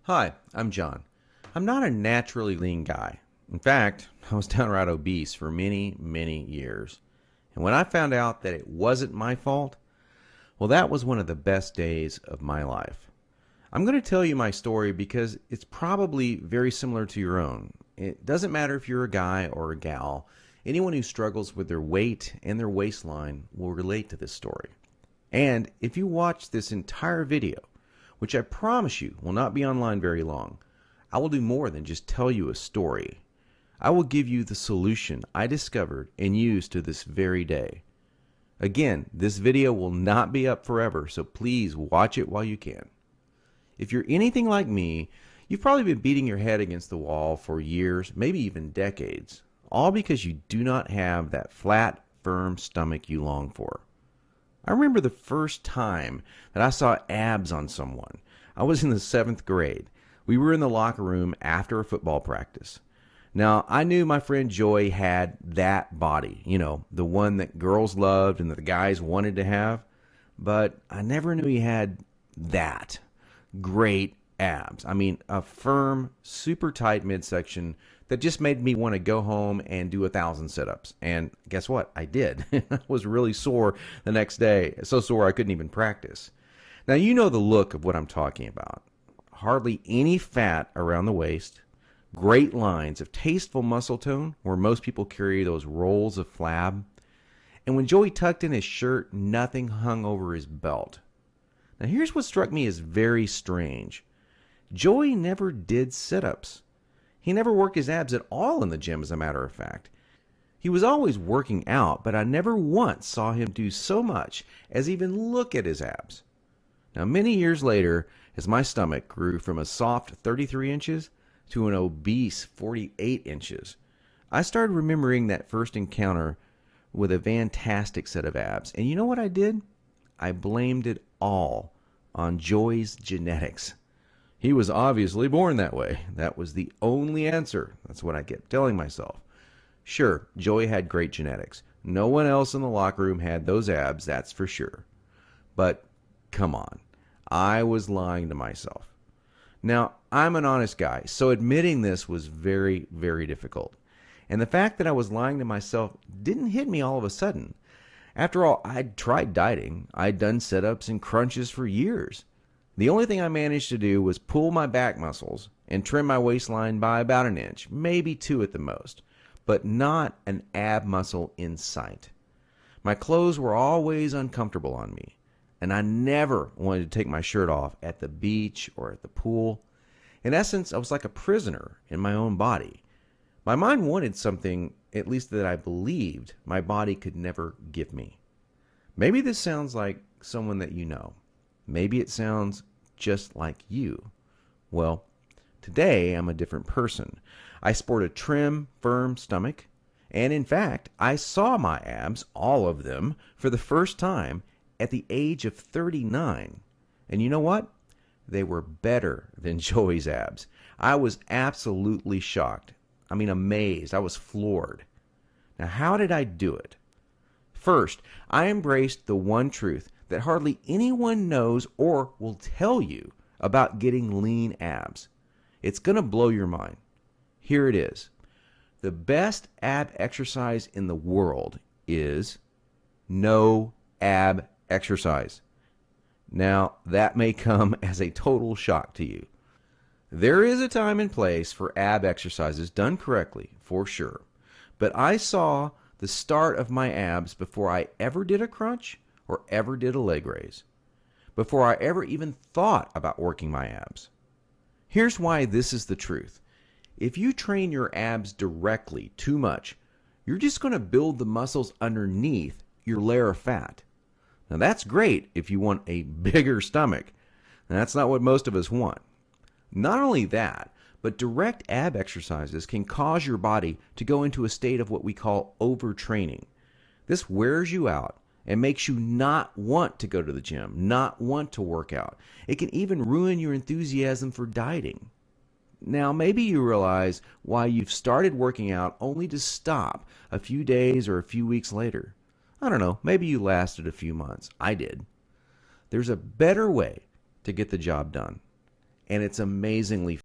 Hi, I'm John. I'm not a naturally lean guy. In fact, I was downright obese for many, many years. And when I found out that it wasn't my fault, well, that was one of the best days of my life. I'm going to tell you my story because it's probably very similar to your own. It doesn't matter if you're a guy or a gal, anyone who struggles with their weight and their waistline will relate to this story. And if you watch this entire video, which I promise you will not be online very long, I will do more than just tell you a story. I will give you the solution I discovered and use to this very day. Again, this video will not be up forever, so please watch it while you can. If you're anything like me, you've probably been beating your head against the wall for years, maybe even decades, all because you do not have that flat, firm stomach you long for. I remember the first time that I saw abs on someone. I was in the 7th grade. We were in the locker room after a football practice. Now, I knew my friend Joy had that body, the one that girls loved and that the guys wanted to have, but I never knew he had that great abs. I mean, a firm, super tight midsection that just made me want to go home and do 1,000 sit-ups. And guess what? I did. I was really sore the next day, so sore I couldn't even practice. Now, you know the look of what I'm talking about. Hardly any fat around the waist, great lines of tasteful muscle tone where most people carry those rolls of flab. And when Joey tucked in his shirt, nothing hung over his belt. Now, here's what struck me as very strange. Joey never did sit-ups. He never worked his abs at all in the gym, as a matter of fact. He was always working out, but I never once saw him do so much as even look at his abs. Now, many years later, as my stomach grew from a soft 33 inches to an obese 48 inches, I started remembering that first encounter with a fantastic set of abs. And you know what I did? I blamed it all on Joey's genetics. He was obviously born that way. That was the only answer. That's what I kept telling myself. Sure, Joey had great genetics. No one else in the locker room had those abs, that's for sure. But come on, I was lying to myself. Now, I'm an honest guy, so admitting this was very, very difficult. And the fact that I was lying to myself didn't hit me all of a sudden. After all, I'd tried dieting. I'd done sit-ups and crunches for years. The only thing I managed to do was pull my back muscles and trim my waistline by about an inch, maybe 2 at the most, but not an ab muscle in sight. My clothes were always uncomfortable on me, and I never wanted to take my shirt off at the beach or at the pool. In essence, I was like a prisoner in my own body. My mind wanted something, at least that I believed, my body could never give me. Maybe this sounds like someone that you know. Maybe it sounds just like you. Well, today I'm a different person. I sport a trim, firm stomach, and in fact, I saw my abs, all of them, for the first time at the age of 39. And you know what? They were better than Joey's abs. I was absolutely shocked. I mean, amazed. I was floored. Now, how did I do it? First, I embraced the one truth that hardly anyone knows or will tell you about getting lean abs. It's going to blow your mind. Here it is. The best ab exercise in the world is no ab exercise. Now, that may come as a total shock to you. There is a time and place for ab exercises done correctly, for sure. But I saw the start of my abs before I ever did a crunch or ever did a leg raise, before I ever even thought about working my abs. Here's why this is the truth. If you train your abs directly too much, you're just going to build the muscles underneath your layer of fat. Now that's great if you want a bigger stomach. And that's not what most of us want. Not only that, but direct ab exercises can cause your body to go into a state of what we call overtraining. This wears you out and makes you not want to go to the gym, not want to work out. It can even ruin your enthusiasm for dieting. Now, maybe you realize why you've started working out only to stop a few days or a few weeks later. I don't know, maybe you lasted a few months. I did. There's a better way to get the job done. and it's amazingly